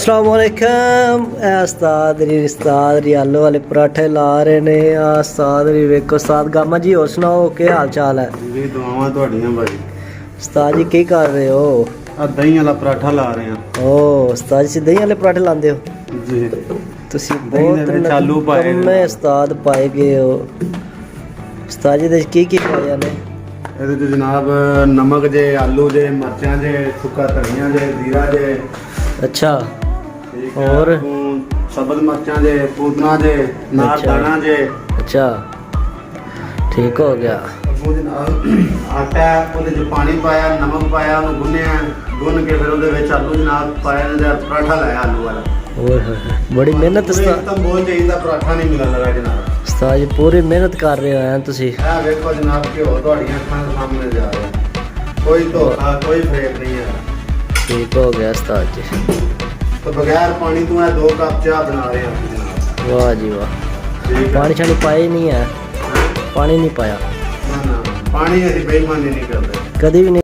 अस्सलाम वालेकुम। उस्ताद री आलू वाले पराठे ला रहे ने। उस्ताद री वेखो उस्ताद गामा जी, और सुनाओ क्या हाल चाल है जी? दुआवां तुहाडियां भाई। उस्ताद जी की कर रहे हो? दही वाला पराठा ला रहे हैं। ओ उस्ताद जी दही वाले पराठे लांदे हो जी। तुसी? दही दे विच आलू पाए ने। मैं उस्ताद पाए गए हो उस्ताद जी दे की पाया ने? ਇਹਦੇ ਚ जनाब नमक जे, आलू जे, मिर्चां जे, सुक्का धनिया जे, जीरा जे, अच्छा ठीक है, और सब्ज मिर्चां जे, पुदना जे, नार अच्छा। दाना जे। अच्छा ठीक हो गया। ਉਹ जनाब आटा ਉਹਦੇ ਚ पानी पाया, नमक पाया, ਉਹਨੂੰ ਗੁੰਨਿਆ, ਗੁੰਨ ਕੇ ਫਿਰ ਉਹਦੇ ਵਿੱਚ ਆਲੂ जनाब ਪਾਇਆ ਤੇ ਪਰਾਠਾ ਲਾਇਆ ਆਲੂ ਵਾਲਾ। ओए होए बड़ी मेहनत उस्ताद। एकदम बहुत चाहिए पराठा नहीं मिला लगा जनाब। उस्ताद जी पूरी मेहनत कर रहे हो तुसी। ਇਹ ਵੇਖੋ जनाब कि हो ਤੁਹਾਡੀਆਂ ਅੱਖਾਂ ਦੇ ਸਾਹਮਣੇ ਜਾ ਰਿਹਾ, ਕੋਈ ਧੋਖਾ ਕੋਈ ਫੇਕ नहीं है। ठीक हो गया उस्ताद जी। तो बगैर पानी तो मैं 2 कप चाय बना रहे हैं जनाब। वाह जी वाह। ठीक है। पानी शानी पाया ही नहीं है, पानी नहीं पाया ना ना पानी ऐसी बेईमानी नहीं करते कभी भी नहीं।